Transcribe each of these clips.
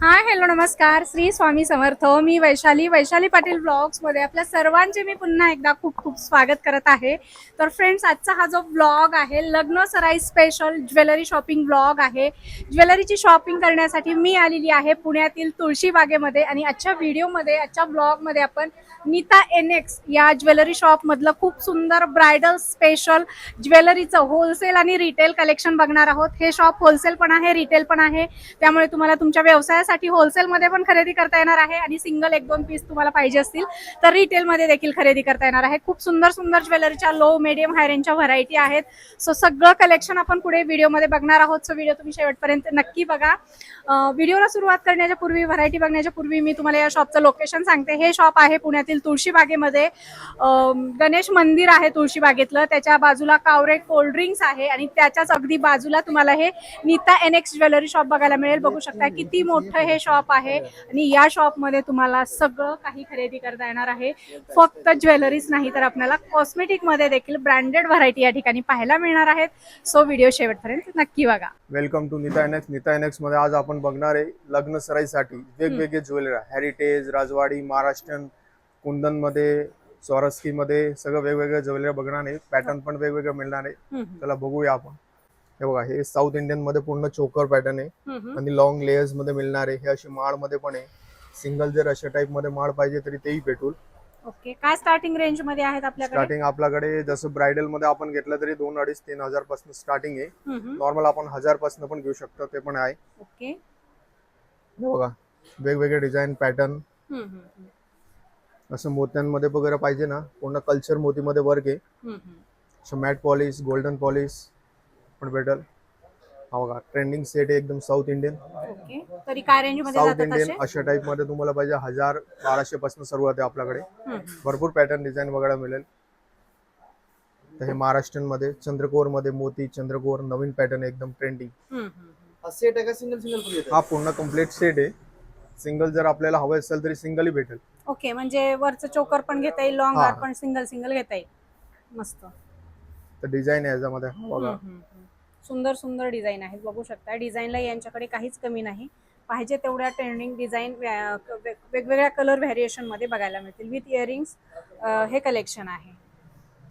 Hi hello नमस्कार श्री स्वामी समर्थ. मी Vaishali Patil blogs मध्ये आपल्या सर्वांचे मी पुन्हा एकदा खूप खूप स्वागत करत आहे. तर फ्रेंड्स, आजचा हा जो ब्लॉग आहे लग्न सराई स्पेशल ज्वेलरी शॉपिंग ब्लॉग आहे. ज्वेलरीची शॉपिंग करण्यासाठी मी आलेली आहे पुण्यातील तुळशीबागेमध्ये आणि आजच्या व्हिडिओमध्ये आजच्या ब्लॉगमध्ये आपण नीता एनेक्स या ज्वेलरी शॉप मधलं खूप सुंदर ब्रायडल स्पेशल ज्वेलरीचं होलसेल आणि रिटेल कलेक्शन बघणार आहोत. हे शॉप होलसेल पण आहे, रिटेल पण आहे, त्यामुळे तुम्हाला तुमच्या व्यवसायासाठी होलसेल मध्ये पण खरेदी करता येणार आहे आणि सिंगल एक दोन पीस तुम्हाला पाहिजे असतील तर रिटेल मध्ये देखील खरेदी करता येणार आहे. खूप सुंदर सुंदर ज्वेलरीच्या लो मीडियम हाय रेंजच्या व्हरायटी आहेत. सो सगळं कलेक्शन आपण पुढे व्हिडिओमध्ये बघणार आहोत. सो व्हिडिओ तुम्ही शेवटपर्यंत नक्की बघा. व्हिडिओला सुरुवात करण्याच्या पूर्वी, व्हरायटी बघण्याच्या पूर्वी मी तुम्हाला या शॉपचं लोकेशन सांगते. हे शॉप आहे पुण्यातील तुळशीबागेमध्ये. गणेश मंदिर आहे तुळशीबागेतलं, त्याच्या बाजूला कावरे कोल्ड ड्रिंक्स आहे आणि त्याच्याच अगदी बाजूला तुम्हाला हे नीता एनेक्स ज्वेलरी शॉप बघायला मिळेल. बघू शकता किती मोठं हे शॉप आहे आणि या शॉप मध्ये तुम्हाला सगळं काही खरेदी करता येणार आहे. फक्त ज्वेलरीज नाही तर आपल्याला कॉस्मेटिक मध्ये देखील ब्रँडेड व्हरायटी या ठिकाणी पाहायला मिळणार आहेत. सो व्हिडिओ शेवटपर्यंत नक्की बघा. Welcome to Nita Annex. Nita Annex मध्ये आज आपण बघणार आहे लग्न सराईसाठी वेगवेगळे ज्वेलरी, हेरिटेज, राजवाडी, महाराष्ट्रीयन, कुंदन मध्ये, स्वरस्की मध्ये सगळं वेगवेगळे ज्वेलरी बघणार आहे. पॅटर्न पण वेगवेगळे मिळणार आहे. चला बघूया आपण. हे बघा, हे साऊथ इंडियन मध्ये पूर्ण चोकर पॅटर्न आहे आणि लॉंग लेयर्स मध्ये मिळणार आहे. हे अशी माळ मध्ये पण आहे. सिंगल जर अशा टाइप मध्ये माळ पाहिजे तरी तेही भेटूल. ओके, काय स्टार्टिंग रेंज मध्ये आहेत आपल्याकडे? स्टार्टिंग आपल्याकडे जसं ब्रायडल मध्ये आपण घेतलं तरी 2, 2.5, 3,000 पासून स्टार्टिंग आहे. नॉर्मल आपण 1000 पासून पण घेऊ शकतो, ते पण आहे. ओके, हे बघा, वेगवेगळे डिझाईन पॅटर्न. असं मोत्यांमध्ये वगैरे पाहिजे ना, पूर्ण कल्चर मोतीमध्ये वर्क आहे. असं मॅट पॉलिश, गोल्डन पॉलिश पण भेटल. हा बघा, ट्रेंडिंग सेट आहे एकदम साऊथ इंडियन. ओके, तरी काय रेंज मध्ये साऊथ जातात इंडियन असे? अशा टाइप मध्ये तुम्हाला पाहिजे 1000, 1200 पासून सुरुवात आहे आपल्याकडे. भरपूर पॅटर्न डिझाईन वगैरे मिळेल. तर हे महाराष्ट्रीयन मध्ये चंद्रकोर मध्ये मोती, चंद्रकोर नवीन पॅटर्न एकदम ट्रेंडिंग. सेट आहे का सिंगल सिंगल पण येतं? हा पूर्ण कम्प्लीट सेट आहे. सिंगल जर आपल्याला हवं असेल तरी सिंगलही भेटेल. ओके, म्हणजे वरचं चोकर पण घेता येईल, लॉंग हा. हार पण सिंगल सिंगल घेता येईल. मस्त. तर डिझाईन आहे याच्यामध्ये. हा बघा, सुंदर सुंदर डिझाईन आहेत, बघू शकता. डिझाईनला यांच्याकडे काहीच कमी नाही. पाहिजे तेवढ्या ट्रेंडिंग डिझाईन वेगवेगळ्या कलर व्हेरिएशन मध्ये बघायला मिळतील. विथ इयरिंग्स हे कलेक्शन आहे.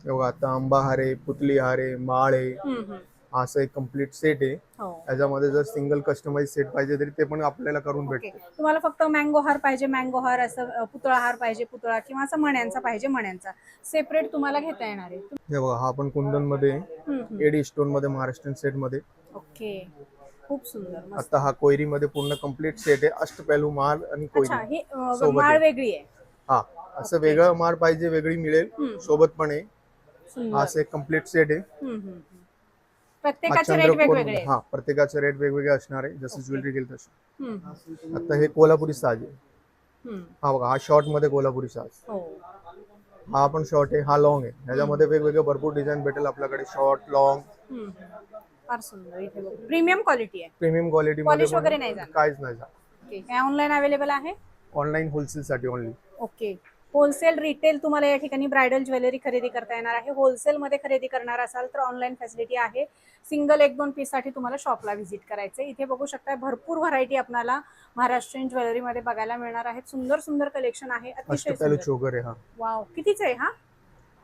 हे बघा, आता आंबा हार आहे, पुतली हार आहे, माळ आहे. असं एक कम्प्लीट सेट आहे. हो. याच्यामध्ये जर सिंगल कस्टमाइज सेट पाहिजे तरी ते पण आपल्याला करून ओके, भेटते. तुम्हाला फक्त मँगो हार पाहिजे मँगो हार, असं पुतळा हार पाहिजे पुतळा, किंवा असं मण्यांचा पाहिजे मण्यांचा, सेपरेट तुम्हाला घेता येणार आहे. हे बघा, हा पण कुंदन मध्ये, एडी स्टोन मध्ये, महाराष्ट्रीयन सेट मध्ये. ओके, खूप सुंदर, मस्त. आता हा कोयरी मध्ये पूर्ण कम्प्लीट सेट आहे. अष्टपैलू माळ आणि अच्छा, कोयरी ही सोबत माळ आहे. वेगळी आहे. हा, असं वेगळं माळ पाहिजे वेगळी मिळेल, सोबत पण आहे. सुंदर. हा असं एक कम्प्लीट सेट आहे. हा प्रत्येकाचे रेट चंद्रकोर वेगवेगळे मध्ये. आहेत. हा, प्रत्येकाचे रेट वेगवेगळे असणार आहे, जसं ज्वेलरी घेईल तसं. आता हे कोल्हापुरी साज आहे. हा बघा, हा शॉर्ट मध्ये कोल्हापुरी साज. हो. हा पण शॉर्ट आहे, हा लॉंग आहे. ह्याच्यामध्ये वेगवेगळे भरपूर डिझाईन भेटेल आपल्याकडे, शॉर्ट, लॉंग. फार सुंदर. इथे बघ, प्रीमियम क्वालिटी आहे. प्रीमियम क्वालिटी मध्ये पॉलिश वगैरे नाही पण जाणार. काहीच नाही जात. ओके, काय ऑनलाईन अवेलेबल आहे? ऑनलाईन होलसेल साठी ओनली. ओके, होलसेल रिटेल तुम्हाला या ठिकाणी ब्रायडल ज्वेलरी खरेदी करता येणार आहे. होलसेल मध्ये खरेदी करणार असाल तर ऑनलाईन फॅसिलिटी आहे. सिंगल एक दोन पीस साठी तुम्हाला शॉपला व्हिजिट करायचं. इथे बघू शकता भरपूर व्हरायटी आपल्याला महाराष्ट्रीयन ज्वेलरी मध्ये बघायला मिळणार आहेत. सुंदर सुंदर कलेक्शन आहे, अतिशय अष्टपैलू सुंदर. चोकर आहे. हा वाव, कितीच आहे हा?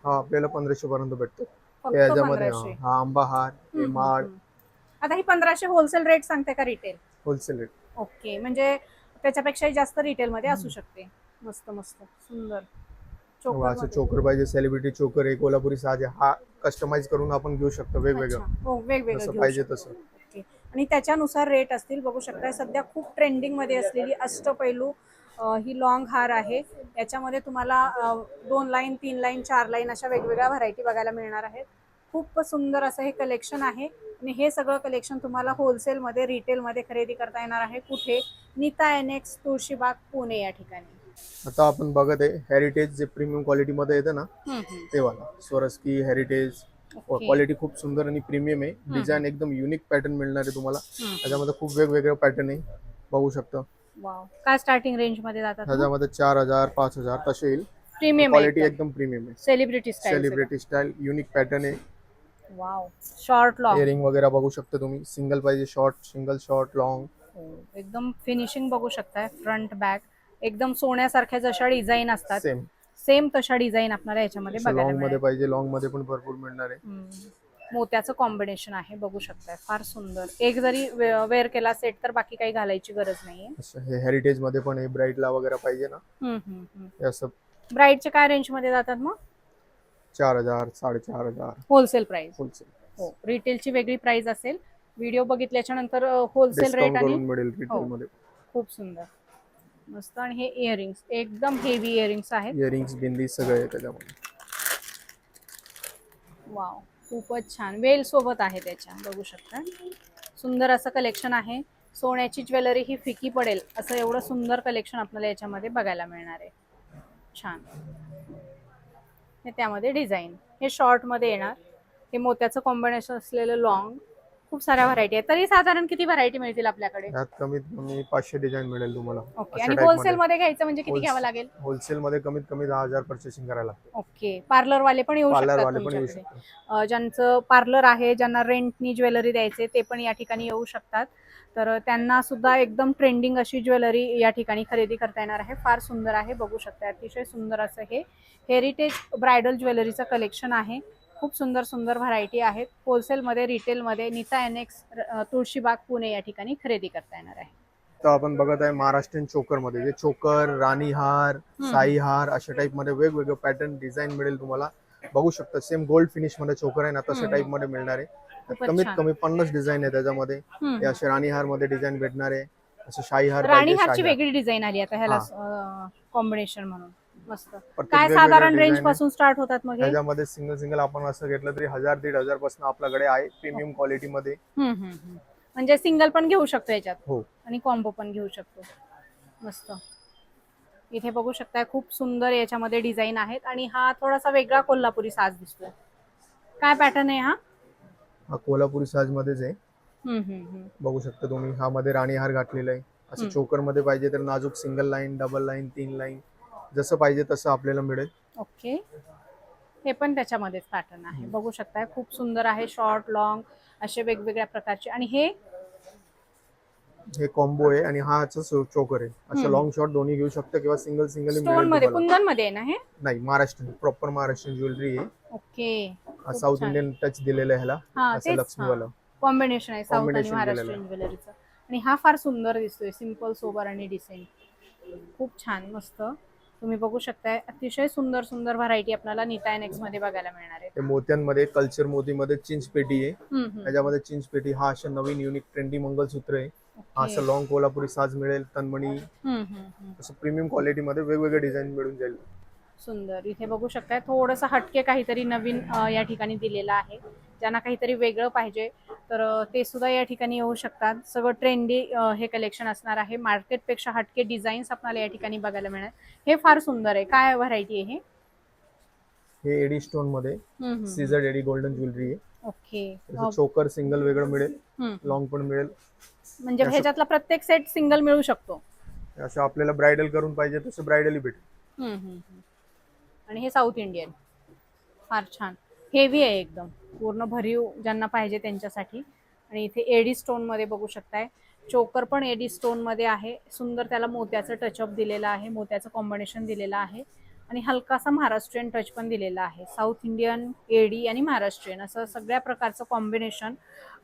हा आपल्याला 1500 पर्यंत भेटतो. फक्त याच्यामध्ये 1500. हा आंबा हार, हे माळ. आता ही 1500 होलसेल रेट सांगते का रिटेल? Wholesale rate. ओके, म्हणजे त्याच्यापेक्षाही जास्त रिटेल मध्ये असू शकते. मस्त मस्त सुंदर चोकर असं मध्ये. चोकर पाहिजे, सेलिब्रिटी चोकर आहे, कोल्हापुरी साज आहे. हा कस्टमाइज करून आपण घेऊ शकतो वेगवेगळं, अच्छा, हो, वेगवेगळं जसं घेऊ पाहिजे शकतो. तसं. ओके, आणि त्याच्यानुसार रेट असतील. बघू शकता सध्या खूप ट्रेंडिंग मध्ये असलेली अष्टपैलू ही लॉंग हार आहे. याच्यामध्ये तुम्हाला 2 लाईन, 3 लाईन, 4 लाईन अशा वेगवेगळ्या व्हरायटी बघायला मिळणार आहेत. खूप सुंदर असं हे कलेक्शन आहे आणि हे सगळं कलेक्शन तुम्हाला होलसेल मध्ये, रिटेल मध्ये खरेदी करता येणार आहे. कुठे? नीता एनेक्स, तुळशीबाग, पुणे या ठिकाणी. आता आपण बघत आहे हेरिटेज, जे प्रीमियम क्वालिटी मध्ये येतं ना, ते वाला स्वरस्की हेरिटेज. क्वालिटी खूप सुंदर आणि प्रीमियम आहे. डिझाईन एकदम युनिक पॅटर्न मिळणार आहे तुम्हाला. त्याच्यामध्ये खूप वेगवेगळे पॅटर्न आहे, बघू शकता. वाव, काय स्टार्टिंग रेंज मध्ये जातात? त्याच्यामध्ये 4000, 5000 तसे येईल. प्रीमियम क्वालिटी एकदम प्रीमियम आहे. Celebrity style. Celebrity style, unique pattern आहे. Wow, short long. इयरिंग वगैरे बघू शकता तुम्ही. सिंगल पाहिजे शॉर्ट, सिंगल शॉर्ट, लॉंग. एकदम फिनिशिंग बघू शकताय. फ्रंट बॅक एकदम सोन्यासारख्या जशा डिझाईन असतात सेम सेम तशा डिझाईन आपल्याला याच्यामध्ये बघायला लॉंग मध्ये मिळेल. पाहिजे लॉंग मध्ये पण भरपूर मिळणार आहे. मोत्याचं कॉम्बिनेशन आहे बघू शकताय. फार सुंदर. एक जरी वेअर केला सेट तर बाकी काही घालायची गरज नाहीये. असं हे हेरिटेज मध्ये पण आहे, ब्राईडला वगैरे पाहिजे ना, हे असं ब्राईडच्या काय रेंज मध्ये जातात मग? 4,000 4,500 होलसेल प्राइस. होलसेल हो, रिटेलची वेगळी प्राइस असेल. व्हिडिओ बघितल्याच्या नंतर होलसेल रेट डिस्काउंट आणि करून मिळेल रिटेल मध्ये. खूप सुंदर मस्त. आणि हे इयरिंग्स एकदम हेवी इयरिंग्स आहेत. इयरिंग्स बिंदी सगळे आहे त्याच्यामध्ये. वाव, खूपच छान. वेल सोबत आहे त्याच्या बघू शकता. सुंदर असं कलेक्शन आहे. सोन्याची ज्वेलरी ही फिकी पडेल असं एवढं सुंदर कलेक्शन आपल्याला याच्यामध्ये बघायला मिळणार आहे. छान. हे त्यामध्ये डिझाईन हे शॉर्ट मध्ये येणार. हे मोत्याचं कॉम्बिनेशन असलेलं लॉंग. खूप साऱ्या व्हरायटी आहेत. तरी साधारण किती व्हरायटी मिळतील आपल्याकडे? यात कमीत कमी 500 डिझाईन मिळेल तुम्हाला. ओके. आणि होलसेल मध्ये घ्यायचं म्हणजे किती घ्यावं लागेल? होलसेल मध्ये कमीत कमी 10,000 पर्चेसिंग करायला लागते. ओके. पार्लर वाले पण येऊ पार्लर शकतात वाले पण येऊ तुमच्याकडे. शकतात. ज्यांचं पार्लर आहे, ज्यांना रेंटनी ज्वेलरी द्यायचे ते पण या ठिकाणी येऊ शकतात. तर त्यांना सुद्धा एकदम ट्रेंडिंग अशी ज्वेलरी या ठिकाणी खरेदी करता येणार आहे. फार सुंदर आहे बघू शकता. अतिशय सुंदर असं हे हेरिटेज ब्रायडल ज्वेलरीचं कलेक्शन आहे. खूप सुंदर सुंदर व्हरायटी आहेत. होलसेलमध्ये रिटेलमध्ये नीता एनेक्स तुळशीबाग पुणे या ठिकाणी खरेदी करता येणार आहे. तर आपण बघत आहे महाराष्ट्रीयन चोकर मध्ये, जे चोकर, राणी हार, साई हार अशा टाइप मध्ये वेगवेगळे पॅटर्न डिझाईन मिळेल तुम्हाला. बघू शकता सेम गोल्ड फिनिश मध्ये चोकर आहे ना तसं टाइप मध्ये मिळणार आहे. कमीत कमी 50 डिझाईन आहे त्याच्यामध्ये. हे असे राणी हार मध्ये डिझाईन भेटणार आहे. असं शाही हार राणी पाहिजे, हारची शाही वेगळी डिझाईन आली आता ह्याला कॉम्बिनेशन म्हणून. मस्त. प्रत्येक काय वेगवेगळ्या साधारण design रेंज आहे. पासून स्टार्ट होतात मग हे? त्याच्यामध्ये सिंगल सिंगल आपण असं घेतलं तरी 1,000-1,500 पासून आपल्याकडे आहे प्रीमियम क्वालिटी मध्ये. म्हणजे सिंगल पण घेऊ शकतो याच्यात हो. आणि कॉम्बो पण घेऊ शकतो. मस्त. इथे बघू शकताय खूप सुंदर याच्यामध्ये डिझाईन आहेत. आणि हा थोडासा वेगळा कोल्हापुरी साज दिसतोय. काय पॅटर्न आहे हा? हा कोल्हापुरी साज मध्येच आहे. बघू शकता तुम्ही. हा मध्ये राणी हार घातलेला आहे. असं चोकर मध्ये पाहिजे तर नाजूक single line, double line, 3 line जसं पाहिजे तसं आपल्याला मिळेल. ओके. हे पण त्याच्यामध्येच पॅटर्न आहे बघू शकताय. खूप सुंदर आहे. शॉर्ट लॉंग असे वेगवेगळ्या प्रकारचे. आणि हे कॉम्बो आहे आणि हा चोकर आहे. असं लॉंग शॉर्ट दोन्ही घेऊ शकता किंवा सिंगल सिंगल स्टोन मिळेल मध्ये तुम्हाला. कुंदन मध्ये आहे ना हे? नाही, महाराष्ट्रीयन प्रॉपर महाराष्ट्रीयन ज्वेलरी आहे. ओके. साऊथ इंडियन टच दिलेलं आहे ह्याला. हा असं तेच लक्ष्मीवाला कॉम्बिनेशन आहे साऊथ आणि Combination महाराष्ट्रीयन ज्वेलरीचं. आणि हा फार सुंदर दिसतोय. सिंपल सोबर आणि डिसेंट. खूप छान. मस्त. तुम्ही बघू शकताय अतिशय सुंदर सुंदर व्हरायटी आपल्याला नीता एनेक्स मध्ये बघायला मिळणार आहे. हे मोत्यांमध्ये कल्चर मोतीमध्ये चिंच पेटी आहे. त्याच्यामध्ये चिंच पेटी हा अशा नवीन युनिक ट्रेंडी मंगलसूत्र आहे. हा असं लॉंग कोल्हापुरी साज मिळेल. तन्मणी असं प्रीमियम क्वालिटी मध्ये वेगवेगळे डिझाईन मिळून जाईल. सुंदर. इथे बघू शकताय थोडंसं हटके काहीतरी नवीन या ठिकाणी दिलेलं आहे. ज्यांना काहीतरी वेगळं पाहिजे तर ते सुद्धा या ठिकाणी येऊ शकतात. सगळं ट्रेंडी हे कलेक्शन असणार आहे. मार्केटपेक्षा हटके डिझाईन्स आपल्याला या ठिकाणी बघायला मिळणार. हे फार सुंदर आहे. काय व्हरायटी आहे हे? हे एडी स्टोन मध्ये सीझर्ड एडी गोल्डन ज्वेलरी आहे. ओके. चोकर सिंगल वेगळं मिळेल, लॉंग पण मिळेल. म्हणजे ह्याच्यातला प्रत्येक सेट सिंगल मिळू शकतो. असं आपल्याला ब्रायडल करून पाहिजे तसं ब्रायडली भेटेल. आणि हे साऊथ इंडियन फार छान हेवी आहे एकदम. पूर्ण भरीव ज्यांना पाहिजे त्यांच्यासाठी. आणि इथे एडी स्टोन मध्ये बघू शकताय. चोकर पण एडी स्टोन मध्ये आहे. सुंदर त्याला मोत्याचं टचअप दिलेलं आहे. मोत्याचं कॉम्बिनेशन दिलेलं आहे. आणि हलकासा महाराष्ट्रीयन टच पण दिलेला आहे. साऊथ इंडियन, एडी आणि महाराष्ट्रीयन असं सगळ्या प्रकारचं कॉम्बिनेशन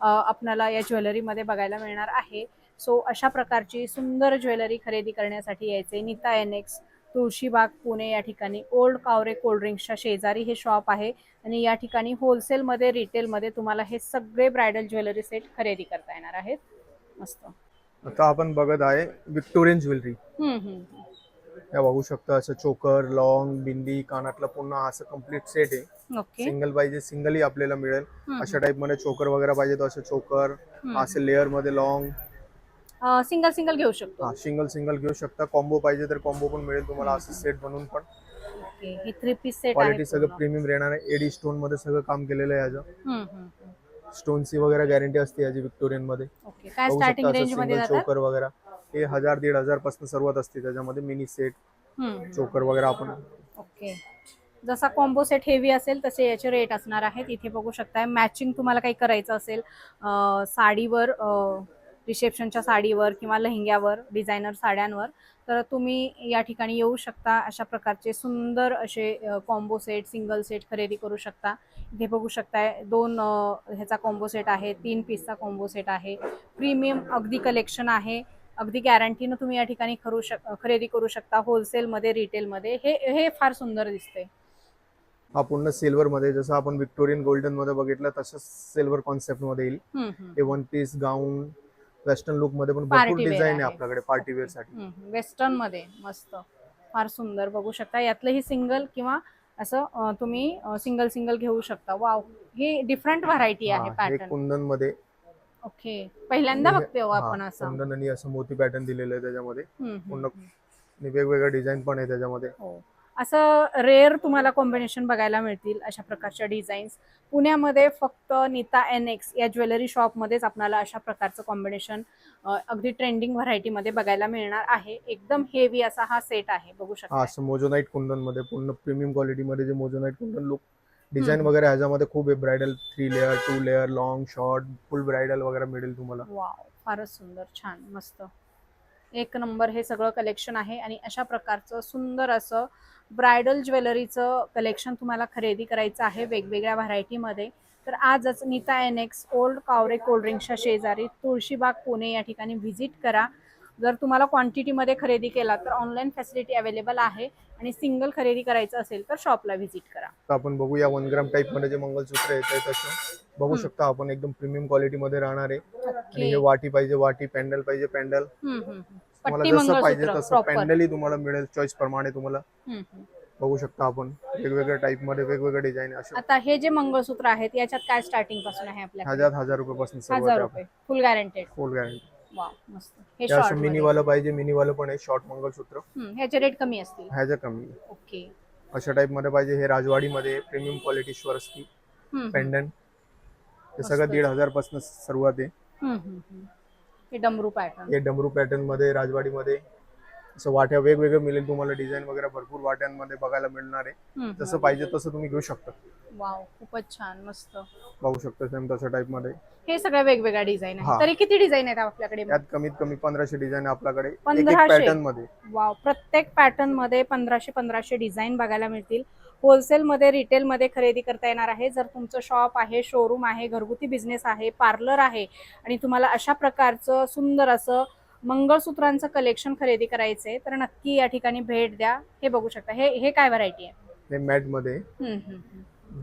आपल्याला या ज्वेलरीमध्ये बघायला मिळणार आहे. सो अशा प्रकारची सुंदर ज्वेलरी खरेदी करण्यासाठी यायचे नीता एनेक्स तुळशीबाग पुणे या ठिकाणी. ओल्ड कावरे कोल्ड्रिंक्सच्या शेजारी हे शॉप आहे. आणि या ठिकाणी होलसेलमध्ये रिटेलमध्ये तुम्हाला हे सगळे ब्रायडल ज्वेलरी सेट खरेदी करता येणार आहेत. मस्त. आता आपण बघत आहे विक्टोरियन ज्वेलरी. या बघू शकता असं चोकर, लॉंग, बिंदी, कानातलं पुन्हा असं कम्प्लीट सेट आहे. ओके. सिंगल पाहिजे सिंगलही आपल्याला मिळेल. अशा टाइप मध्ये चोकर वगैरे पाहिजे तर असं चोकर, असे लेअर मध्ये लॉंग सिंगल सिंगल घेऊ शकतो. सिंगल सिंगल घेऊ शकता. कॉम्बो पाहिजे तर कॉम्बो पण मिळेल तुम्हाला असं सेट बनवून पण. ओके. हे 3 पीस सेट आहे. क्वालिटी सगळं प्रीमियम राहणार आहे. एडी स्टोन मध्ये सगळं काम केलेलं आहे याचं. स्टोनची वगैरे गॅरंटी असते याची विक्टोरियन मध्ये. ओके. काय स्टार्टिंग रेंज मध्ये जातात? चोकर वगैरे हे 1,000-1,500 पासून सुरुवात असते. त्याच्यामध्ये मिनी सेट चोकर वगैरे आपण. ओके. जसा कॉम्बो सेट हेवी असेल तसे याचे रेट असणार आहेत. इथे बघू शकताय मॅचिंग तुम्हाला काही करायचं असेल साडीवर रिसेप्शनच्या साडीवर किंवा लेहंग्यावर, डिझायनर साड्यांवर, तर तुम्ही या ठिकाणी येऊ शकता. अशा प्रकारचे सुंदर असे कॉम्बो सेट, सिंगल सेट खरेदी करू शकता. इथे बघू शकताय 2 ह्याचा कॉम्बो सेट आहे, 3 पीसचा कॉम्बो सेट आहे. प्रीमियम अगदी कलेक्शन आहे. अगदी गॅरंटीनं तुम्ही या ठिकाणी खरेदी करू शकता, होलसेलमध्ये, रिटेलमध्ये. हे फार सुंदर दिसतंय. हा पूर्ण सिल्वर मध्ये, जसं आपण विक्टोरियन गोल्डन मध्ये बघितलं तसंच सिल्वर कॉन्सेप्ट मध्ये येईल. हे वन पीस गाऊन वेस्टर्न लुक मध्ये पण भरपूर Party wear डिझाईन आहे आहे. आपल्याकडे पार्टी वेअर साठी. वेस्टर्न मध्ये मस्त, फार सुंदर बघू शकता. यातलंही सिंगल किंवा असं तुम्ही सिंगल सिंगल घेऊ शकता. वाव, ही डिफरंट व्हरायटी आहे हे पॅटर्न. कुंदन मध्ये. ओके, पहिल्यांदा हे- बघते हो आपण हा, असं. कुंदन आणि असं मोती पॅटर्न दिलेलं आहे त्याच्यामध्ये. पूर्ण हम्म. आणि वेगवेगळ्या डिझाईन पण आहे त्याच्यामध्ये. हो, असं रेअर तुम्हाला कॉम्बिनेशन बघायला मिळतील अशा प्रकारच्या डिझाईन्स. पुण्यामध्ये फक्त नीता NX या ज्वेलरी शॉपमध्येच आपल्याला अशा प्रकारचं कॉम्बिनेशन अगदी ट्रेंडिंग व्हरायटीमध्ये बघायला मिळणार आहे. एकदम हेवी असा हा सेट आहे, बघू हा शकता. असं मोजोनाईट कुंदन मध्ये पूर्ण प्रीमियम क्वालिटी मध्ये जे मोजोनाईट कुंदन लुक डिझाईन हम्म. वगैरे ह्याच्यामध्ये खूप आहे. Bridal 3 layer, 2 layer, long, short, फुल ब्रायडल वगैरे मिळेल तुम्हाला. वाव, फारच सुंदर, छान, मस्त, एक नंबर हे सगळं कलेक्शन आहे. आणि अशा प्रकारचं सुंदर असं ब्रायडल ज्वेलरीचं कलेक्शन तुम्हाला खरेदी करायचं आहे वेगवेगळ्या व्हरायटीमध्ये. तर आजच नीता NX ओल्ड कावरे कोल्ड्रिंक्सच्या शेजारी तुळशीबाग पुणे या ठिकाणी व्हिजिट करा. जर तुम्हाला क्वांटिटीमध्ये खरेदी केला तर ऑनलाईन फॅसिलिटी अवेलेबल आहे, आणि सिंगल खरेदी करायचं असेल तर शॉपला व्हिजिट करा. तर आपण बघूया 1 ग्राम टाइप मध्ये जे मंगलसूत्र येत आहे तसं बघू शकता आपण. एकदम प्रीमियम क्वालिटी मध्ये राहणार आहे. आणि हे वाटी पाहिजे वाटी, पॅन्डल पाहिजे पॅन्डल, तुम्हाला पट्टी जसं पाहिजे मंगळसूत्र तसं प्रॉपर. पॅन्डलही तुम्हाला मिळेल चॉईस प्रमाणे. तुम्हाला बघू शकता आपण वेगवेगळ्या टाइप मध्ये वेगवेगळ्या डिझाईन अशा. आता हे जे मंगळसूत्र आहेत याच्यात काय स्टार्टिंग पासून आहे आपल्याकडे? 1000 रुपयापासून 1000 सुरुवात आहे. रुपये फुल गॅरंटेड. फुल गॅरंटी. वाव, मस्त. हे असं शॉर्ट मिनी वाला पाहिजे, मिनी वाला पण आहे शॉर्ट मंगळसूत्र. ह्याचे रेट कमी असतील. ह्याच्या कमी. ओके. अशा टाइप मध्ये पाहिजे. हे राजवाडी मध्ये प्रीमियम क्वालिटी स्वरस्की पेंडंट. हे सगळं मस्त. 1500 पासून सुरुवात आहे. हे डमरू पॅटर्न. हे डमरू पॅटर्न मध्ये राजवाडी मध्ये असं वाट्या वेगवेगळे मिळेल तुम्हाला. डिझाईन वगैरे भरपूर वाट्यांमध्ये बघायला मिळणार आहे. जसं पाहिजे तसं तुम्ही घेऊ शकता. वाव, खूपच छान, मस्त. बघू शकता सेम तशा टाइप मध्ये. हे सगळ्या वेगवेगळ्या डिझाईन हा. आहेत. तरी किती डिझाईन आहेत आपल्याकडे? त्यात कमीत कमी 1500 डिझाईन आपल्याकडे एक 1500? पॅटर्न मध्ये. वाव, प्रत्येक पॅटर्न मध्ये 1500 डिझाईन बघायला मिळतील. होलसेलमध्ये, रिटेलमध्ये खरेदी करता येणार आहे. जर तुमचं शॉप आहे, शोरूम आहे, घरगुती बिझनेस आहे, पार्लर आहे, आणि तुम्हाला अशा प्रकारचं सुंदर असं मंगळसूत्रांचं कलेक्शन खरेदी करायचंय तर नक्की या ठिकाणी भेट द्या. हे बघू शकता. हे काय व्हरायटी आहे? हे मॅट मध्ये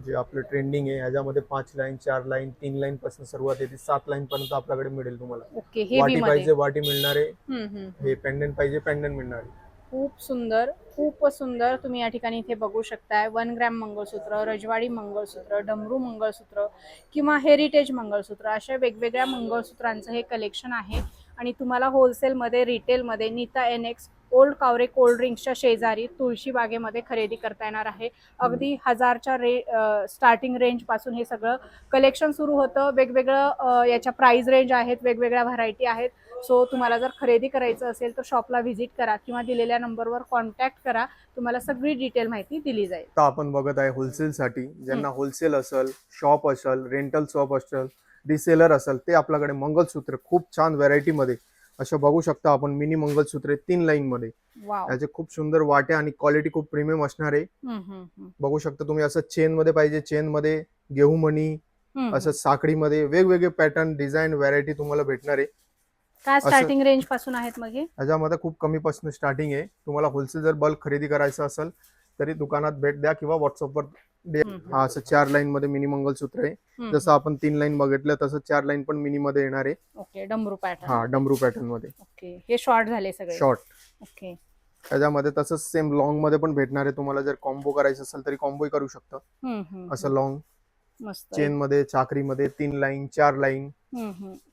जे आपलं ट्रेंडिंग आहे. ह्याच्यामध्ये 5 लाईन, 4 लाईन, 3 लाईन पासून सुरुवात येते. 7 लाईन पर्यंत आपल्याकडे मिळेल तुम्हाला. ओके, हेवी वाटी मध्ये. पाहिजे वाटी मिळणार आहे. हे पेंडंट पाहिजे पेंडंट मिळणार आहे. खूप सुंदर, खूप सुंदर. तुम्ही या ठिकाणी इथे बघू शकताय 1 ग्रॅम मंगळसूत्र, रजवाडी मंगळसूत्र, डमरू मंगळसूत्र किंवा हेरिटेज मंगळसूत्र, अशा वेगवेगळ्या मंगळसूत्रांचं हे कलेक्शन आहे. आणि तुम्हाला होलसेलमध्ये, रिटेलमध्ये नीता NX ओल्ड कोल्ड ड्रिंक्सच्या शेजारी तुळशी बागेमध्ये खरेदी करता येणार आहे. अगदी 1000च्या स्टार्टिंग रेंज पासून हे सगळं कलेक्शन सुरू होतं. वेगवेगळं याच्या प्राइस रेंज आहेत, वेगवेगळ्या व्हरायटी आहेत. सो तुम्हाला जर खरेदी करायचं असेल तर शॉपला व्हिजिट करा किंवा दिलेल्या नंबरवर कॉन्टॅक्ट करा. तुम्हाला सगळी डिटेल माहिती दिली जाईल. आता आपण बघत आहे होलसेल साठी. ज्यांना होलसेल असेल, शॉप असेल, रेंटल शॉप असेल, रिसेलर असेल, ते आपल्याकडे मंगळसूत्र खूप छान व्हरायटी मध्ये असं बघू शकता आपण. मिनी मंगळसूत्र 3 लाईन मध्ये. वाव. याचे खूप सुंदर वाट्या आणि क्वालिटी खूप प्रीमियम असणार आहे. बघू शकता तुम्ही. असं चेन मध्ये पाहिजे, चेन मध्ये, गेहू मणी, असं साखळी मध्ये वेगवेगळे पॅटर्न, डिझाईन, व्हरायटी तुम्हाला भेटणार आहे. काय स्टार्टिंग रेंज पासून आहेत मग हे? ह्याच्यामध्ये खूप कमी पासून स्टार्टिंग आहे. तुम्हाला होलसेल जर बल्क खरेदी करायचं असेल तरी दुकानात भेट द्या किंवा व्हॉट्सअपवर द्या. हा असं 4 लाईन मध्ये मिनी मंगळसूत्र आहे. जसं आपण 3 लाईन बघितलं तसं 4 लाईन पण मिनी मध्ये येणार आहे. ओके, डमरू पॅटर्न. हा, डमरू पॅटर्न मध्ये. ओके, हे शॉर्ट झाले सगळे. शॉर्ट. ओके. त्याच्यामध्ये तसंच सेम लॉंग मध्ये पण भेटणार आहे. तुम्हाला जर कॉम्बो करायचं असेल तरी कॉम्बोही करू शकता. असं लॉंग मस्त. चेन मध्ये, चाकरी मध्ये 3 लाईन, 4 लाईन आणि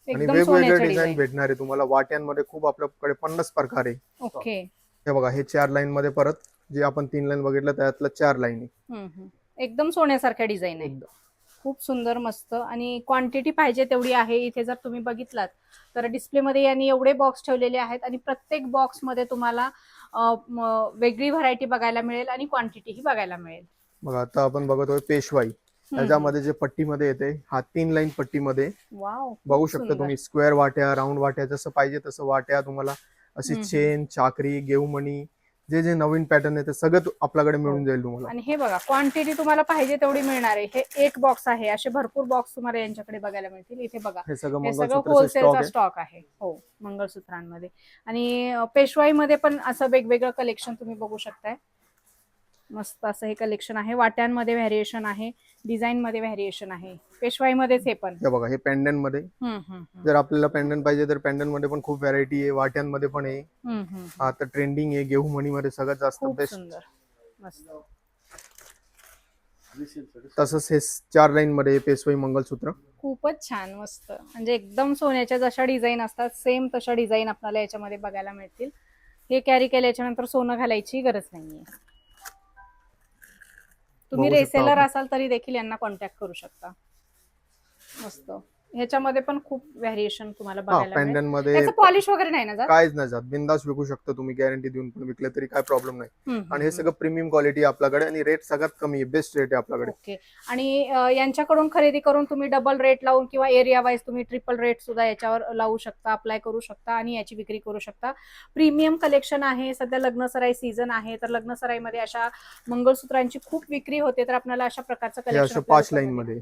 एकदम वेगवेगळे सोन्याचं डिझाईन डिझाईन. भेटणार आहे तुम्हाला. वाट्यांमध्ये खूप आपल्याकडे 50 प्रकार आहे. ओके. हे बघा, हे 4 लाईन मध्ये परत जे आपण 3 लाईन बघितलं त्यातलं 4 लाईन आहे. एकदम सोन्यासारख्या डिझाईन आहे. खूप सुंदर, मस्त. आणि क्वांटिटी पाहिजे तेवढी आहे. इथे जर तुम्ही बघितलात तर डिस्प्लेमध्ये यांनी एवढे बॉक्स ठेवलेले आहेत आणि प्रत्येक बॉक्समध्ये तुम्हाला वेगळी व्हरायटी बघायला मिळेल आणि क्वांटिटीही बघायला मिळेल. बघा, आता आपण बघतोय पेशवाई. त्याच्यामध्ये जे पट्टीमध्ये येते हा 3 लाईन पट्टीमध्ये वाव, बघू शकता तुम्ही. स्क्वेअर वाट्या, राऊंड वाट्या, जसं पाहिजे तसं वाट्या तुम्हाला. अशी चेन, चाकरी, गेवमणी, जे जे नवीन पॅटर्न आहे ते सगळं आपल्याकडे मिळून जाईल तुम्हाला. आणि हे बघा क्वांटिटी तुम्हाला पाहिजे तेवढी मिळणार आहे. हे एक बॉक्स आहे, असे भरपूर बॉक्स तुम्हाला यांच्याकडे बघायला मिळतील. इथे बघा हे सगळं हे सगळं मंगळसूत्राचे स्टॉक होलसेलचा आहे. स्टॉक आहे. हो, मंगळसूत्रांमध्ये. आणि पेशवाईमध्ये पण असं वेगवेगळं कलेक्शन तुम्ही बघू शकताय. मस्त असं हे कलेक्शन आहे. वाट्यांमध्ये व्हॅरिएशन आहे, डिझाईन मध्ये व्हॅरिएशन आहे. पेशवाईमध्येच हे पण. हे बघा, हे पेंडंट मध्ये. जर आपल्याला पेंडंट पाहिजे तर पेंडंट मध्ये पण खूप व्हरायटी आहे. वाट्यांमध्ये पण आहे. आता ट्रेंडिंग आहे गेहूमणी मध्ये सगळ्यात जास्त खूप बेस्ट. सुंदर, मस्त. तसंच हे 4 लाईन मध्ये पेशवाई मंगळसूत्र. खूपच छान, मस्त. म्हणजे एकदम सोन्याच्या जशा डिझाईन असतात सेम तशा डिझाईन आपल्याला याच्यामध्ये बघायला मिळतील. हे कॅरी केल्याच्या नंतर सोनं घालायची गरज नाहीये. तुम्ही बघू शकता रेसेलर आपण. असाल तरी देखील यांना कॉन्टॅक्ट करू शकता. मस्त. ह्याच्यामध्ये पण खूप व्हॅरिएशन तुम्हाला हा, बघायला मिळेल. पेंडंट मध्ये त्याचं पॉलिश वगैरे नाही ना जात? काहीच नाही जात. बिंदास विकू शकता तुम्ही, गॅरंटी देऊन पण विकले तरी काय प्रॉब्लेम नाही. आणि हे सगळं प्रीमियम क्वालिटी आहे आपल्याकडे आणि रेट सगळ्यात कमी आहे, बेस्ट रेट आहे आपल्याकडे. ओके. आणि यांच्याकडून खरेदी करून तुम्ही डबल रेट लावून किंवा एरिया वाईज तुम्ही ट्रिपल रेट सुद्धा याच्यावर लावू शकता, अप्लाय करू शकता आणि याची विक्री करू शकता. प्रीमियम कलेक्शन आहे. सध्या लग्नसराई सीझन आहे, तर लग्नसराईमध्ये अशा मंगळसूत्रांची खूप विक्री होते. तर आपल्याला अशा प्रकारचं हे असं कलेक्शन 5 लाईन मध्ये.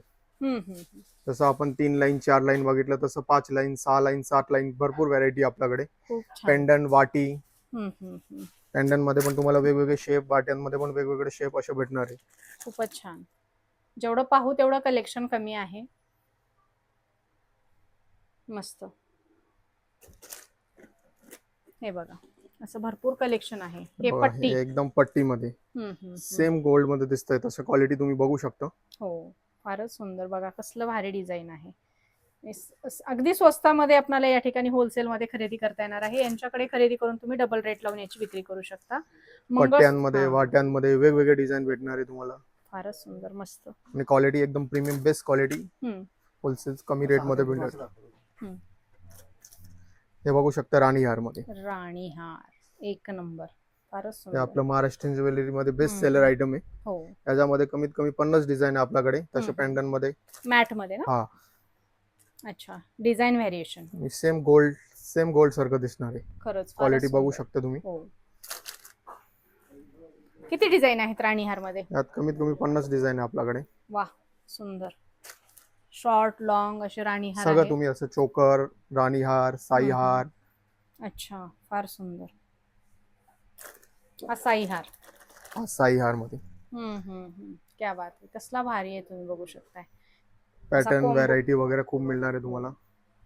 जसं आपण 3 लाईन 4 लाईन बघितलं तसं 5 लाईन 6 लाईन 7 लाईन भरपूर व्हरायटी आपल्याकडे. खूप छान. पेंडंट, वाटी. हम्म. पेंडंट मध्ये पण तुम्हाला वेगवेगळे शेप, वाट्यांमध्ये पण वेगवेगळे शेप असे भेटणार आहे. खूपच छान. जेवढं पाहू तेवढं कलेक्शन कमी आहे. मस्त. हे बघा, असं भरपूर कलेक्शन आहे. हे बघा, पट्टी. हे एकदम पट्टीमध्ये हम्म. सेम गोल्ड मध्ये दिसतंय तसं क्वालिटी तुम्ही बघू शकता. हो, फारच सुंदर. बघा कसलं भारी डिझाईन आहे. अगदी स्वस्तामध्ये आपल्याला या ठिकाणी होलसेल मध्ये खरेदी करता येणार आहे. यांच्याकडे खरेदी करून तुम्ही डबल रेट लावून याची विक्री करू शकता. पट्ट्यांमध्ये, वाट्यांमध्ये वेगवेगळे डिझाईन भेटणार आहे तुम्हाला. फारच सुंदर, मस्त. आणि क्वालिटी एकदम प्रीमियम बेस्ट क्वालिटी, होलसेल कमी रेट मध्ये भेटणार. हे बघू शकता राणी हार मध्ये. राणी हार एक नंबर, फारच हे सुंदर. आपलं महाराष्ट्रीयन ज्वेलरी मध्ये बेस्ट सेलर आयटम आहे. हो, याच्यामध्ये कमीत कमी 50 डिझाईन आहे आपल्याकडे. तसे पेंडंट मध्ये, मॅट मध्ये ना? हा. अच्छा, डिझाईन व्हॅरिएशन. सेम गोल्ड सारखं दिसणार आहे. खरंच क्वालिटी बघू सुंदर. शकता तुम्ही. हो. किती डिझाईन आहेत राणी हार मध्ये? यात कमीत कमी 50 डिझाईन आहे आपल्याकडे. वाह, सुंदर. शॉर्ट लॉंग असे राणी हार सगळं आहेत. तुम्ही असं चोकर, राणी हार, साई हार. अच्छा, फार सुंदर. हा साई हार. हा साई हार मध्ये. क्या बात आहे. कसला भारी आहे, तुम्ही बघू शकताय. Pattern combo. व्हरायटी वगैरे खूप मिळणार आहे तुम्हाला.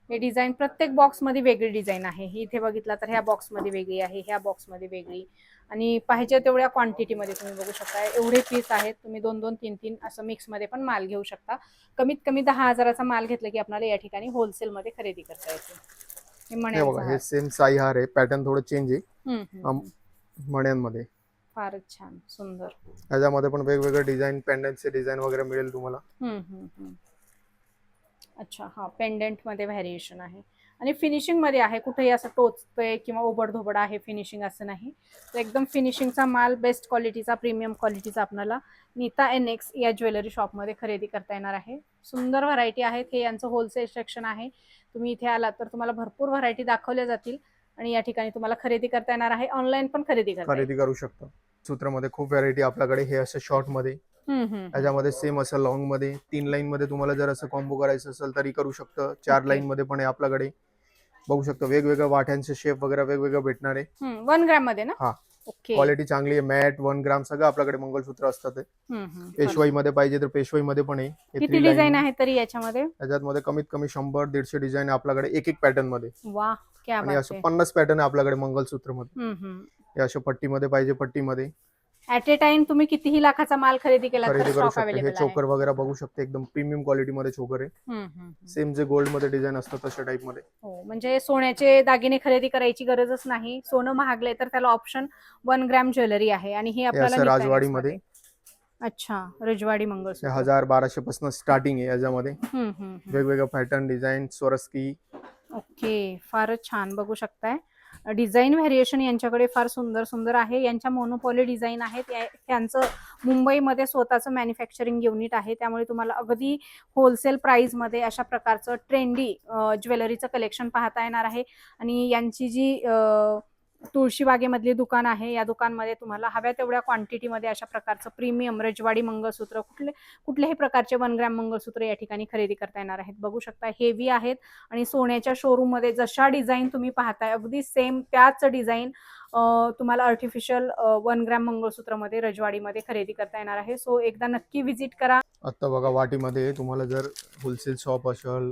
हे डिझाईन प्रत्येक बॉक्स मध्ये वेगळी डिझाईन आहे. ही इथे बघितला तर ह्या बॉक्स मध्ये वेगळी आहे, ह्या बॉक्स मध्ये वेगळी. आणि पाहिजे तेवढ्या क्वांटिटी मध्ये तुम्ही बघू शकता. एवढे पीस आहेत. तुम्ही 2-2, 3-3 असं मिक्स मध्ये पण माल घेऊ शकता. कमीत कमी 10,000चा माल घेतला की आपल्याला या ठिकाणी होलसेल मध्ये खरेदी करता येते. हे हे मण्यांचं बघा, हार. हे सेम साई हार आहे. पॅटर्न थोडं चेंज आहे मण्यांमध्ये. फारच छान, सुंदर. याच्यामध्ये पण वेगवेगळे डिझाईन, पेंडंटचे डिझाईन वगैरे मिळेल तुम्हाला. अच्छा, हा पेंडेंट मध्ये व्हॅरिएशन आहे आणि फिनिशिंग मध्ये आहे. कुठेही असं टोचतंय किंवा ओबडधोबड आहे फिनिशिंग असं नाही. तर एकदम फिनिशिंगचा माल, बेस्ट क्वालिटीचा, प्रीमियम क्वालिटीचा आपल्याला नीता NX या ज्वेलरी शॉप मध्ये खरेदी करता येणार आहे. सुंदर व्हरायटी आहेत. हे यांचं होलसेल सेक्शन आहे. तुम्ही इथे आलात तर तुम्हाला भरपूर व्हरायटी दाखवल्या जातील आणि या ठिकाणी तुम्हाला खरेदी करता येणार आहे. ऑनलाईन पण खरेदी करू शकता. सूत्रामध्ये खूप व्हरायटी आपल्याकडे. हे असं शॉर्ट मध्ये, याच्यामध्ये सेम असं लॉंग मध्ये, 3 लाईन मध्ये तुम्हाला जर असं कॉम्बो करायचं असेल तरी करू शकतं. 4 लाईन मध्ये पण आहे आपल्याकडे. बघू शकता वेगवेगळ्या वाट्यांचे शेप वगैरे वेगवेगळं भेटणार आहे. 1 ग्रॅम मध्ये ना? हा. ओके. क्वालिटी चांगली आहे. मॅट 1 ग्राम सगळं आपल्याकडे मंगळसूत्र असतात. पेशवाई मध्ये पाहिजे तर पेशवाई मध्ये पण आहे. किती डिझाईन आहे तरी याच्यामध्ये? याच्यामध्ये कमीत कमी 100-150 डिझाईन आपल्याकडे एक पॅटर्न मध्ये. वाह, क्या आणि बात असं आहे. 50 पॅटर्न आहे आपल्याकडे मंगळसूत्र मध्ये. हे अशा पट्टीमध्ये पाहिजे पट्टीमध्ये. ऍट ए टाइम तुम्ही कितीही लाखाचा माल खरेदी केला तर करू स्टॉक शकता. हे अवेलेबल आहे. चोकर वगैरे बघू शकता. एकदम प्रीमियम क्वालिटी मध्ये चोकर आहे. सेम जे गोल्ड मध्ये डिझाईन असतात तशा टाइप मध्ये. हो, म्हणजे सोन्याचे दागिने खरेदी करायची गरजच नाही. सोनं महागले तर त्याला ऑप्शन 1 ग्रॅम ज्वेलरी आहे आणि हे आपल्याला नीता राजवाडी NX मध्ये. अच्छा, रजवाडी मंगळसूत्र. 1000-1200 पासून स्टार्टिंग आहे याच्यामध्ये. वेगवेगळ्या पॅटर्न, डिझाईन, स्वरस्की. ओके, फारच छान. बघू शकताय डिझाईन व्हेरिएशन यांच्याकडे फार सुंदर सुंदर आहे. यांच्या मोनोपॉली डिझाईन आहेत. यांचं मुंबईमध्ये स्वतःचं मॅन्युफॅक्चरिंग युनिट आहे, त्यामुळे तुम्हाला अगदी होलसेल प्राइसमध्ये अशा प्रकारचं ट्रेंडी ज्वेलरीचं कलेक्शन पाहता येणार आहे. आणि यांची जी तुळशीबागेमधली दुकान आहे, या दुकानमध्ये तुम्हाला हव्या तेवढ्या क्वांटिटीमध्ये अशा प्रकारचं प्रीमियम रजवाडी मंगळसूत्र, कुठल्याही प्रकारचे 1 ग्रॅम मंगळसूत्र या ठिकाणी खरेदी करता येणार आहेत. बघू शकता हेवी आहेत आणि सोन्याच्या शोरूम मध्ये जशा डिझाईन तुम्ही पाहताय अगदी सेम त्याच डिझाईन तुम्हाला आर्टिफिशियल 1 ग्रॅम मंगळसूत्रमध्ये रजवाडीमध्ये खरेदी करता येणार आहे. सो एकदा नक्की व्हिजिट करा. आता बघा वाटीमध्ये तुम्हाला जर होलसेल शॉप असेल,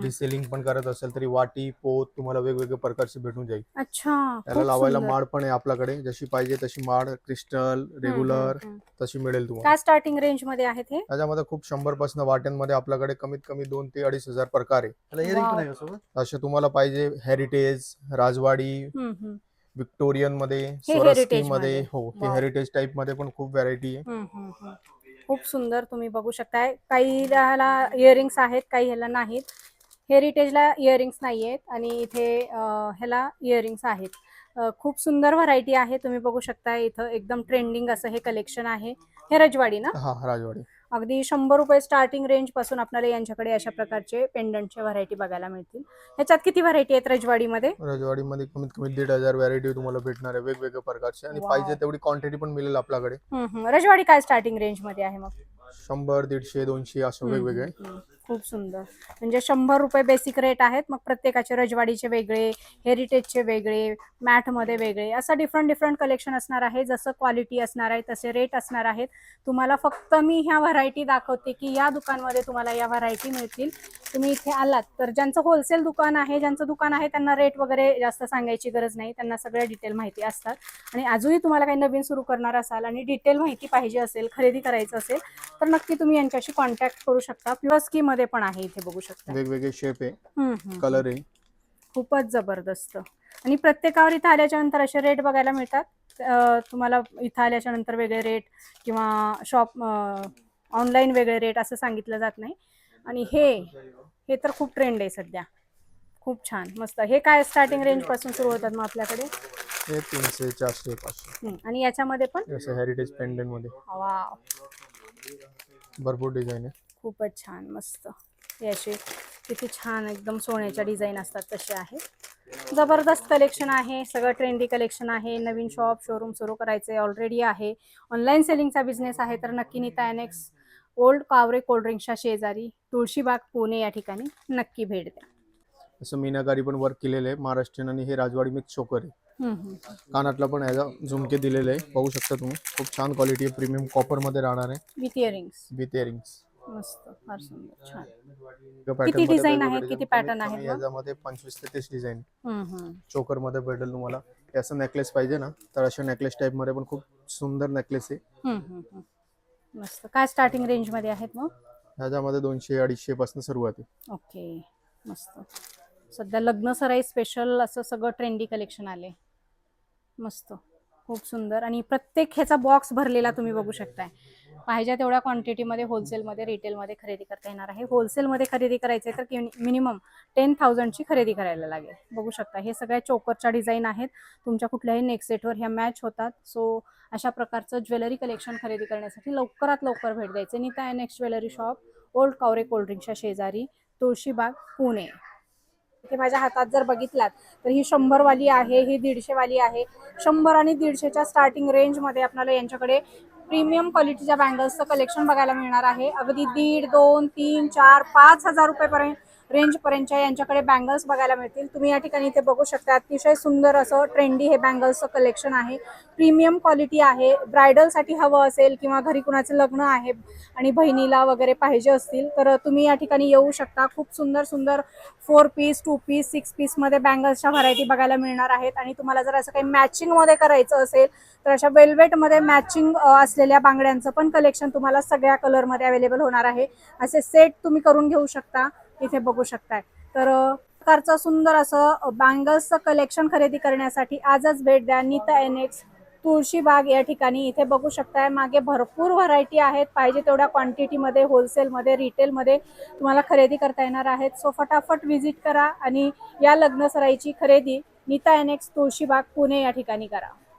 रिसेलिंग पण करत असेल तरी वाटी पोत तुम्हाला वेगवेगळ्या प्रकारची भेटून जाईल. अच्छा, त्याला लावायला माळ पण आहे आपल्याकडे, जशी पाहिजे तशी माळ, क्रिस्टल, रेग्युलर तशी मिळेल तुम्हाला. काय स्टार्टिंग रेंज मध्ये आहेत हे? त्याच्यामध्ये खूप 100 पासून वाट्यांमध्ये आपल्याकडे कमीत कमी 2 ते 2.5 हजार प्रकार आहे. त्याला इयरिंग पण आहे का सोबत? असे तुम्हाला पाहिजे हेरिटेज, राजवाडी, विक्टोरियन मध्ये, हे स्वरस्की heritage मध्ये. मध्ये. हो, हे Wow. हेरिटेज टाइप मध्ये पण खूप व्हरायटी आहे. खूप सुंदर तुम्ही बघू शकताय. काही ह्याला इयरिंग्स आहेत, काही ह्याला नाहीत. हेरिटेजला इयरिंग्स नाही आहेत आणि इथे ह्याला इयरिंग्स आहेत. खूप सुंदर व्हरायटी आहे. तुम्ही बघू शकता इथं एकदम ट्रेंडिंग असं हे कलेक्शन आहे. हे रजवाडी ना? हा, राजवाडी. अगदी 100 रुपये स्टार्टिंग रेंज पासून आपल्याला यांच्याकडे अशा प्रकारचे पेंडंटचे व्हरायटी बघायला मिळतील. ह्याच्यात किती व्हरायटी आहेत रजवाडीमध्ये? रजवाडीमध्ये कमीत कमी 1,500 व्हरायटी तुम्हाला भेटणार आहे वेगवेगळ्या प्रकारचे, आणि Wow. पाहिजे तेवढी क्वांटिटी पण मिळेल आपल्याकडे. रजवाडी काय स्टार्टिंग रेंज मध्ये आहे मग? 100, 150, 200 असं वेगवेगळे. खूप सुंदर. म्हणजे 100 रुपये बेसिक रेट आहेत. मग प्रत्येकाचे रजवाडीचे वेगळे, हेरिटेजचे वेगळे, मॅट मध्ये वेगळे, असं डिफरंट कलेक्शन असणार आहे. जसं क्वालिटी असणार आहे तसे रेट असणार आहेत. तुम्हाला फक्त मी ह्या व्हरायटी दाखवते की या दुकानमध्ये तुम्हाला या व्हरायटी मिळतील. तुम्ही इथे आलात तर ज्यांचं होलसेल दुकान आहे, ज्यांचं दुकान आहे, त्यांना रेट वगैरे जास्त सांगायची गरज नाही. त्यांना सगळ्या डिटेल माहिती असतात. आणि अजूनही तुम्हाला काही नवीन सुरू करणार असाल आणि डिटेल माहिती पाहिजे असेल, खरेदी करायचं असेल, तर नक्की तुम्ही यांच्याशी कॉन्टॅक्ट करू शकता. प्युअर स्की मध्ये पण आहे इथे बघू शकता. वेगवेगळे शेप आहे, कलर आहे. खूपच जबरदस्त. आणि प्रत्येकावर इथं आल्याच्या नंतर असे रेट बघायला मिळतात. तुम्हाला इथं आल्याच्या नंतर वेगळे रेट किंवा शॉप ऑनलाईन वेगळे रेट असं सांगितलं जात नाही. आणि हे तर खूप ट्रेंड आहे सध्या. खूप छान, मस्त. हे काय स्टार्टिंग रेंज पासून सुरू होतात मग आपल्याकडे? हे 300, 400, 500. आणि याच्यामध्ये पण जसं हेरिटेज पेंडंट मध्ये वाव, भरपूर डिझाईन आहे. खूपच छान, मस्त. हे असे किती छान एकदम सोन्याच्या डिझाईन असतात तसे आहे. जबरदस्त कलेक्शन आहे. सगळं ट्रेंडी कलेक्शन आहे. नवीन शॉप शोरूम सुरू करायचे ऑलरेडी आहे. ऑनलाईन सेलिंगचा बिझनेस आहे तर नक्की नीता एनेक्स ओल्ड कावरे कोल्ड्रिंक्सच्या शेजारी तुळशीबाग पुणे या ठिकाणी नक्की भेट द्या. असं मीनाकारी पण वर्क केलेलं आहे महाराष्ट्रीयन, आणि हे राजवाडी मिक्स चोकर आहे. कानातला पण याचा झुमके दिलेले आहे, पाहू शकता तुम्ही. खूप छान क्वालिटी आहे, प्रीमियम कॉपर मध्ये राहणार आहे. With earrings. With earrings. मस्त, फार सुंदर, छान. Pattern किती मध्ये डिझाईन वेगवेगळे आहेत, किती design. पॅटर्न कमीत आहेत कमी मग? याच्यामध्ये 25 ते 30 डिझाईन हम्म. चोकर मध्ये भेटेल तुम्हाला. हे असं नेकलेस पाहिजे ना, तर अशा नेकलेस टाइप मध्ये पण खूप सुंदर नेकलेस आहे. मस्त. काय स्टार्टिंग रेंज मध्ये आहेत मग? ह्याच्यामध्ये 200-250 पासून सुरुवात आहे. ओके, मस्त. सध्या लग्न सराई स्पेशल असं सगळं ट्रेंडी कलेक्शन आले. मस्त, खूप सुंदर. आणि प्रत्येक ह्याचा बॉक्स भरलेला तुम्ही बघू शकताय. पाहिजे तेवढ्या क्वांटिटीमध्ये होलसेलमध्ये, रिटेलमध्ये खरेदी करता येणार आहे. होलसेलमध्ये खरेदी करायचे तर मिनिमम 10,000ची खरेदी करायला लागेल. बघू शकता हे सगळ्या चोकरच्या डिझाईन आहेत. तुमच्या कुठल्याही नेक सेटवर ह्या मॅच होतात. सो अशा प्रकारचं ज्वेलरी कलेक्शन खरेदी करण्यासाठी लवकरात लवकर भेट द्यायचे Nita Annex jewellery shop, old Kaware कोल्ड्रिंक्सच्या शेजारी, तुळशीबाग, पुणे. इथे माझ्या हातात जर बघितलात तर ही 100 वाली आहे, ही 150 वाली आहे. 100 आणि 150च्या स्टार्टिंग रेंजमध्ये आपल्याला यांच्याकडे प्रीमियम क्वालिटीच्या बँगल्सचं कलेक्शन बघायला मिळणार आहे. अगदी 1,500, 2,000, 3,000, 4,000, 5,000 रुपयेपर्यंत रेंजपर्यंतच्या यांच्याकडे बँगल्स बघायला मिळतील. तुम्ही या ठिकाणी इथे बघू शकता. अतिशय सुंदर असं ट्रेंडी हे बँगल्सचं कलेक्शन आहे. प्रीमियम क्वालिटी आहे. ब्रायडलसाठी हवं असेल किंवा घरी कुणाचं लग्न आहे आणि बहिणीला वगैरे पाहिजे असतील तर तुम्ही या ठिकाणी येऊ शकता. खूप सुंदर सुंदर 4 पीस, 2 पीस, 6 पीसमध्ये बँगल्सच्या व्हरायटी बघायला मिळणार आहेत. आणि तुम्हाला जर असं काही मॅचिंगमध्ये करायचं असेल तर अशा वेल्वेटमध्ये मॅचिंग असलेल्या बांगड्यांचं पण कलेक्शन तुम्हाला सगळ्या कलरमध्ये अवेलेबल होणार आहे. असे सेट तुम्ही करून घेऊ शकता. इथे बघू शकताय. तर प्रकारचं सुंदर असं बँगल्सचं कलेक्शन खरेदी करण्यासाठी आजच भेट द्या नीता एनेक्स तुळशीबाग या ठिकाणी. इथे बघू शकताय मागे भरपूर व्हरायटी आहेत. पाहिजे तेवढ्या क्वांटिटीमध्ये, होलसेलमध्ये, रिटेलमध्ये तुम्हाला खरेदी करता येणार आहेत. सो फटाफट व्हिजिट करा आणि या लग्न सराईची खरेदी नीता एनेक्स तुळशीबाग पुणे या ठिकाणी करा.